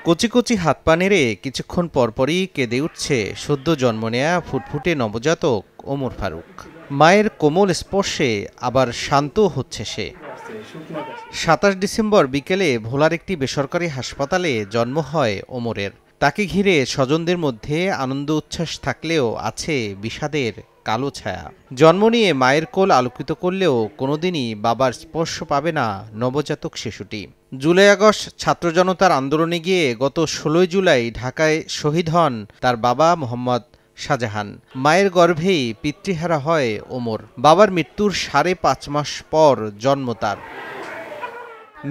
কচি কচি হাত পা নেড়ে কিছুক্ষণ পরপরই কেঁদে উঠছে সদ্য জন্ম নেয়া ফুটফুটে নবজাতক ওমর ফারুক। মায়ের কোমল স্পর্শে আবার শান্ত হচ্ছে সে। ২৭ ডিসেম্বর বিকেলে ভোলার একটি বেসরকারি হাসপাতালে জন্ম হয় ওমরের। তাকে ঘিরে স্বজনদের মধ্যে আনন্দ উচ্ছ্বাস থাকলেও আছে বিষাদের কালো ছায়া। জন্ম নিয়ে মায়ের কোল আলোকিত করলেও কোনোদিনই বাবার স্পর্শ পাবে না নবজাতক শিশুটি। জুলাই আগস্ট ছাত্র জনতার আন্দোলনে গিয়ে গত ১৬ জুলাই ঢাকায় শহীদ হন তার বাবা মোহাম্মদ শাহজাহান। মায়ের গর্ভেই পিতৃহারা হয় ওমর। বাবার মৃত্যুর ৫.৫ মাস পর জন্ম তার।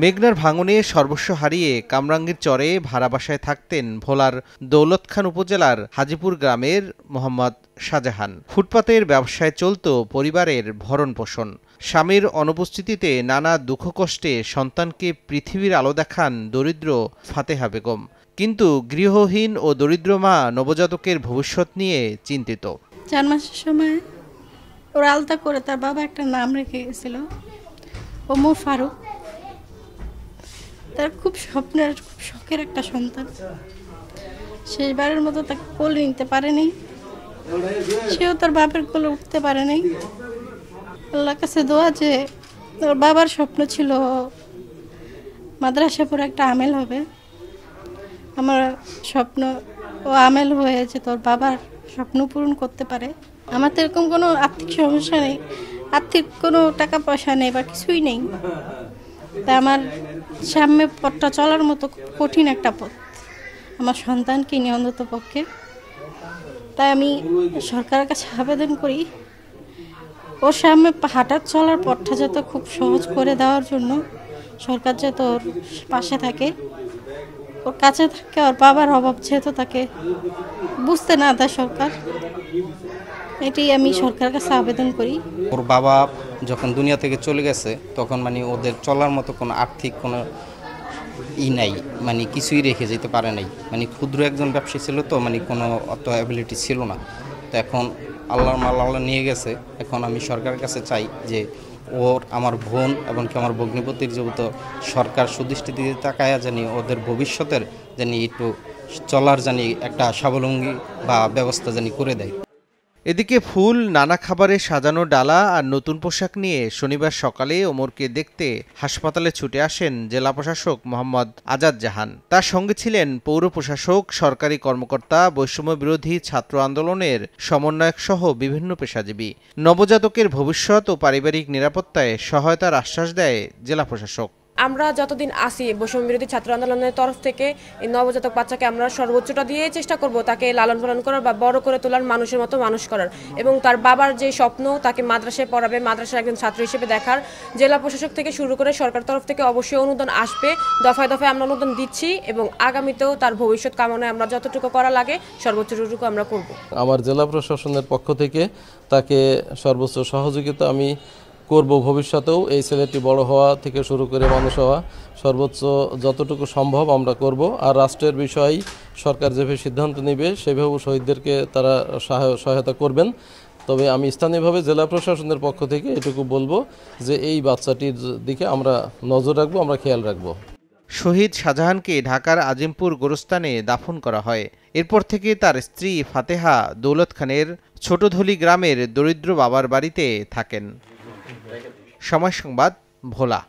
মেঘনার ভাঙনে সর্বস্ব হারিয়ে কামরাঙ্গীর চরে ভাড়া বাসায় থাকতেন ভোলার দৌলতখান উপজেলার হাজিপুর গ্রামের মোহাম্মদ শাহজাহান। ফুটপাতের ব্যবসায় চলত পরিবারের ভরণ পোষণ। স্বামীর অনুপস্থিতিতে নানা দুঃখ কষ্টে সন্তানকে পৃথিবীর আলো দেখান দরিদ্র ফাতেহা বেগম। কিন্তু গৃহহীন ও দরিদ্র মা নবজাতকের ভবিষ্যৎ নিয়ে চিন্তিত। ৪ মাসের সময় ওর আলতা করে তার বাবা একটা নাম রেখে গেছিল, ওমর ফারুক। তার খুব স্বপ্নের, খুব শখের একটা সন্তান। শেষবারের মতো তাকে কোলে নিতে পারেনি, সেও তার বাপের কোলে উঠতে পারে নাই। আল্লাহর কাছে দোয়া যে ওর বাবার স্বপ্ন ছিল মাদ্রাসা পড়ে একটা আমেল হবে। আমার স্বপ্ন ও আমেল হয়েছে, তোর বাবার স্বপ্ন পূরণ করতে পারে। আমার তো এরকম কোনো আর্থিক সমস্যা নেই, আর্থিক কোনো টাকা পয়সা নেই বা কিছুই নেই। তা আমার সামনে পথটা চলার মতো কঠিন একটা পথ আমার সন্তানকে নিয়ে অন্তত পক্ষে। তাই আমি সরকারের কাছে আবেদন করি ওর সামনে হাঁটার চলার পথটা যাতে খুব সহজ করে দেওয়ার জন্য সরকার যাতে ওর পাশে থাকে, ওর কাছে থাকে। ওর বাবার অভাব যেহেতু তাকে বুঝতে না দেয় সরকার, এটাই আমি সরকারের কাছে আবেদন করি। ওর বাবা যখন দুনিয়া থেকে চলে গেছে তখন ওদের চলার মতো কোনো আর্থিক কোনো নাই, কিছুই রেখে যেতে পারে নাই। ক্ষুদ্র একজন ব্যবসায়ী ছিল তো, কোনো অত অ্যাবিলিটি ছিল না। তো এখন আল্লাহর মাল আল্লাহ নিয়ে গেছে। এখন আমি সরকারের কাছে চাই যে ওর, আমার বোন এবং আমার ভগ্নিপতির যেহেতু সরকার সুদৃষ্টি দিয়ে তাকায়া জানি ওদের ভবিষ্যতের জানি একটু চলার জানি একটা স্বাবলম্বী বা ব্যবস্থা জানি করে দেয়। এদিকে ফুল, নানা খাবারে সাজানো ডালা আর নতুন পোশাক নিয়ে শনিবার সকালে ওমরকে দেখতে হাসপাতালে ছুটে আসেন জেলা প্রশাসক মোহাম্মদ আজাদ জাহান। তার সঙ্গে ছিলেন পৌর প্রশাসক, সরকারি কর্মকর্তা, বৈষম্য বিরোধী ছাত্র আন্দোলনের সমন্বয়ক সহ বিভিন্ন পেশাজীবী। নবজাতকের ভবিষ্যৎ ও পারিবারিক নিরাপত্তায় সহায়তার আশ্বাস দেয় জেলা প্রশাসক। আমরা যতদিন আসি বৈষম্য বিরোধী ছাত্র আন্দোলনের তরফ থেকে এই নবজাতক বাচ্চাকে আমরা সর্বোচ্চটা দিয়ে চেষ্টা করব তাকে লালন পালন করার বা বড় করে তোলার, মানুষের মতো মানুষ করার, এবং তার বাবার যে স্বপ্ন তাকে মাদ্রাসায় পড়াবে, মাদ্রাসার একজন ছাত্র হিসেবে দেখার। জেলা প্রশাসক থেকে শুরু করে সরকার তরফ থেকে অবশ্যই অনুদান আসবে, দফায় দফায় আমরা অনুদান দিচ্ছি, এবং আগামীতেও তার ভবিষ্যৎ কামনায় আমরা যতটুকু করা লাগে সর্বোচ্চটুকু আমরা করব। আমার জেলা প্রশাসনের পক্ষ থেকে তাকে সর্বোচ্চ সহযোগিতা আমি করব। ভবিষ্যতেও এই ছেলেটি বড় হওয়া থেকে শুরু করে মানুষ হওয়া সর্বোচ্চ যতটুকু সম্ভব আমরা করব। আর রাষ্ট্রের বিষয়ে সরকার যেভাবে সিদ্ধান্ত নেবে সেভাবে শহীদদেরকে তারা সহায়তা করবেন। তবে আমি স্থানীয়ভাবে জেলা প্রশাসনের পক্ষ থেকে এটুকু বলবো যে এই বাচ্চাটির দিকে আমরা নজর রাখবো, আমরা খেয়াল রাখবো। শহীদ শাহজাহানকে ঢাকার আজিমপুর গোরস্থানে দাফন করা হয়। এরপর থেকে তার স্ত্রী ফাতেহা দৌলতখানের ছোটধলি গ্রামের দরিদ্র বাবার বাড়িতে থাকেন। সময় সংবাদ, ভোলা।